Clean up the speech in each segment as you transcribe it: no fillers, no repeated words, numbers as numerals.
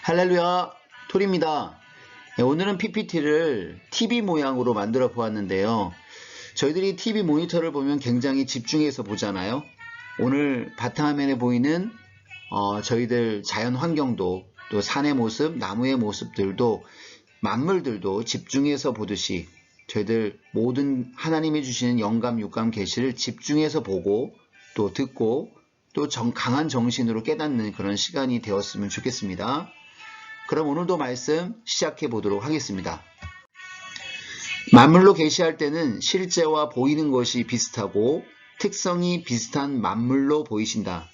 할렐루야, 톨입니다. 오늘은 PPT를 TV 모양으로 만들어 보았는데요. 저희들이 TV 모니터를 보면 굉장히 집중해서 보잖아요. 오늘 바탕화면에 보이는 저희들 자연 환경도, 또 산의 모습, 나무의 모습들도, 만물들도 집중해서 보듯이 저희들 모든 하나님이 주시는 영감, 육감, 계시를 집중해서 보고 또 듣고 또 강한 정신으로 깨닫는 그런 시간이 되었으면 좋겠습니다. 그럼 오늘도 말씀 시작해 보도록 하겠습니다. 만물로 계시할 때는 실제와 보이는 것이 비슷하고 특성이 비슷한 만물로 보이신다.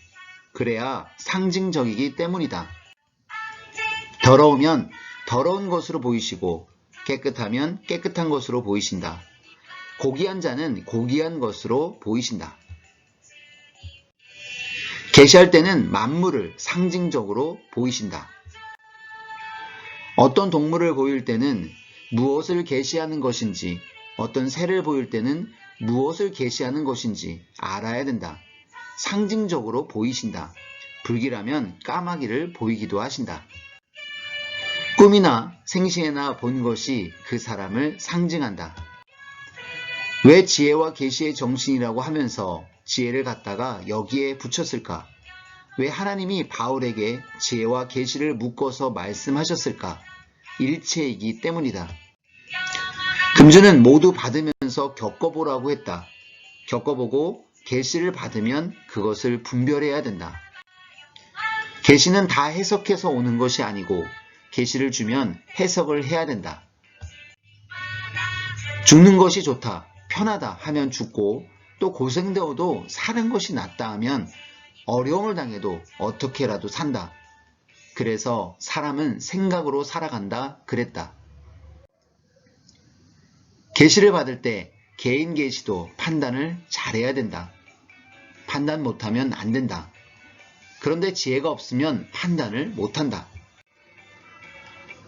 그래야 상징적이기 때문이다. 더러우면 더러운 것으로 보이시고 깨끗하면 깨끗한 것으로 보이신다. 고귀한 자는 고귀한 것으로 보이신다. 계시할 때는 만물을 상징적으로 보이신다. 어떤 동물을 보일 때는 무엇을 계시하는 것인지, 어떤 새를 보일 때는 무엇을 계시하는 것인지 알아야 된다. 상징적으로 보이신다. 불길하면 까마귀를 보이기도 하신다. 꿈이나 생시에나 본 것이 그 사람을 상징한다. 왜 지혜와 계시의 정신이라고 하면서 지혜를 갖다가 여기에 붙였을까? 왜 하나님이 바울에게 지혜와 계시를 묶어서 말씀하셨을까? 일체이기 때문이다. 금주는 모두 받으면서 겪어보라고 했다. 겪어보고 계시를 받으면 그것을 분별해야 된다. 계시는 다 해석해서 오는 것이 아니고 계시를 주면 해석을 해야 된다. 죽는 것이 좋다, 편하다 하면 죽고 또 고생되어도 사는 것이 낫다 하면 어려움을 당해도 어떻게라도 산다. 그래서 사람은 생각으로 살아간다 그랬다. 계시를 받을 때 개인 계시도 판단을 잘해야 된다. 판단 못하면 안 된다. 그런데 지혜가 없으면 판단을 못한다.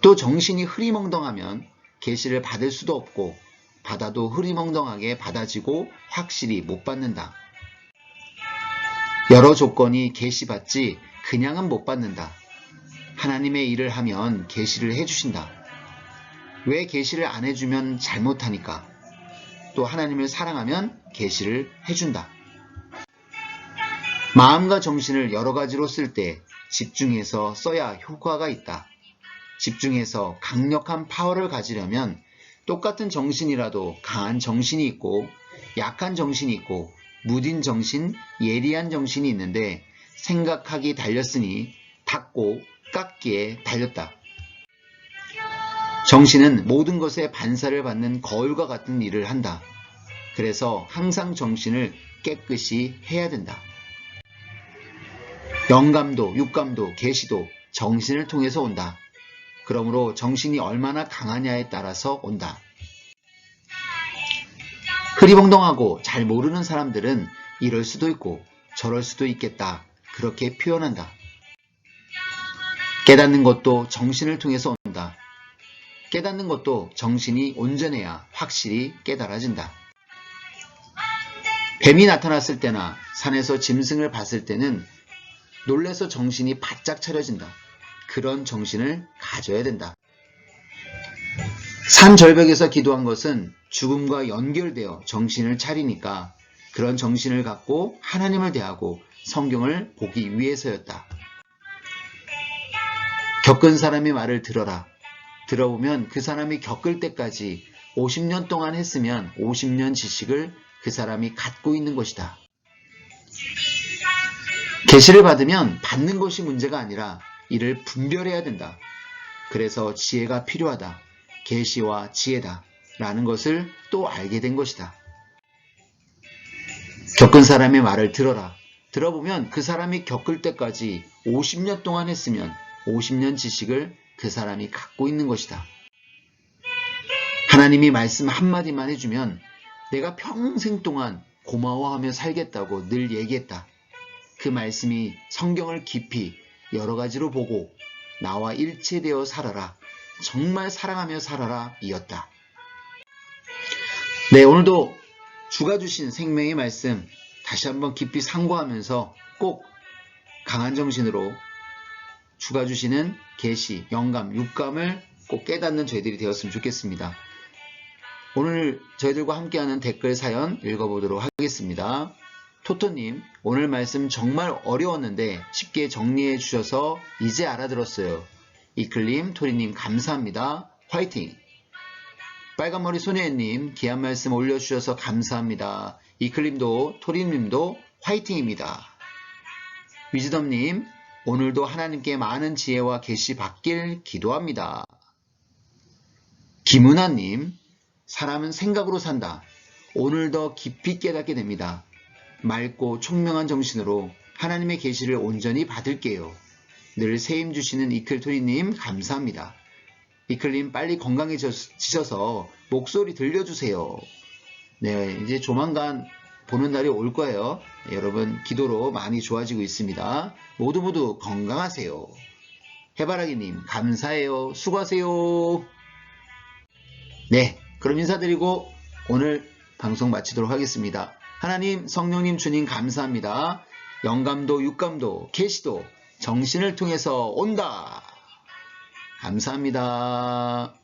또 정신이 흐리멍덩하면 계시를 받을 수도 없고 받아도 흐리멍덩하게 받아지고 확실히 못 받는다. 여러 조건이 계시받지 그냥은 못 받는다. 하나님의 일을 하면 계시를 해주신다. 왜 계시를 안 해주면 잘못하니까. 또 하나님을 사랑하면 계시를 해준다. 마음과 정신을 여러 가지로 쓸 때 집중해서 써야 효과가 있다. 집중해서 강력한 파워를 가지려면 똑같은 정신이라도 강한 정신이 있고 약한 정신이 있고 무딘 정신, 예리한 정신이 있는데 생각하기 달렸으니 닫고 깎기에 달렸다. 정신은 모든 것에 반사를 받는 거울과 같은 일을 한다. 그래서 항상 정신을 깨끗이 해야 된다. 영감도, 육감도, 계시도 정신을 통해서 온다. 그러므로 정신이 얼마나 강하냐에 따라서 온다. 흐리멍덩하고 잘 모르는 사람들은 이럴 수도 있고 저럴 수도 있겠다. 그렇게 표현한다. 깨닫는 것도 정신을 통해서 온다. 깨닫는 것도 정신이 온전해야 확실히 깨달아진다. 뱀이 나타났을 때나 산에서 짐승을 봤을 때는 놀라서 정신이 바짝 차려진다. 그런 정신을 가져야 된다. 산 절벽에서 기도한 것은 죽음과 연결되어 정신을 차리니까 그런 정신을 갖고 하나님을 대하고 성경을 보기 위해서였다. 겪은 사람의 말을 들어라. 들어보면 그 사람이 겪을 때까지 50년 동안 했으면 50년 지식을 그 사람이 갖고 있는 것이다. 계시를 받으면 받는 것이 문제가 아니라 이를 분별해야 된다. 그래서 지혜가 필요하다. 계시와 지혜다. 라는 것을 또 알게 된 것이다. 겪은 사람의 말을 들어라. 들어보면 그 사람이 겪을 때까지 50년 동안 했으면 50년 지식을 그 사람이 갖고 있는 것이다. 하나님이 말씀 한마디만 해주면 내가 평생 동안 고마워하며 살겠다고 늘 얘기했다. 그 말씀이 성경을 깊이 여러 가지로 보고 나와 일체되어 살아라. 정말 사랑하며 살아라 이었다. 네, 오늘도 주가 주신 생명의 말씀 다시 한번 깊이 상고하면서 꼭 강한 정신으로 주가 주시는 계시, 영감, 육감을 꼭 깨닫는 저희들이 되었으면 좋겠습니다. 오늘 저희들과 함께하는 댓글 사연 읽어보도록 하겠습니다. 토토님, 오늘 말씀 정말 어려웠는데 쉽게 정리해 주셔서 이제 알아들었어요. 이클님, 토리님 감사합니다. 화이팅! 빨간머리 소녀님, 귀한 말씀 올려주셔서 감사합니다. 이클님도 토리님도 화이팅입니다. 위즈덤님, 오늘도 하나님께 많은 지혜와 계시 받길 기도합니다. 김은아님, 사람은 생각으로 산다. 오늘 더 깊이 깨닫게 됩니다. 맑고 총명한 정신으로 하나님의 계시를 온전히 받을게요. 늘 세임 주시는 이클토리님 감사합니다. 이클님 빨리 건강해지셔서 목소리 들려주세요. 네, 이제 조만간 보는 날이 올 거예요. 여러분 기도로 많이 좋아지고 있습니다. 모두 건강하세요. 해바라기님 감사해요. 수고하세요. 네, 그럼 인사드리고 오늘 방송 마치도록 하겠습니다. 하나님, 성령님, 주님 감사합니다. 영감도, 육감도, 계시도 정신을 통해서 온다. 감사합니다.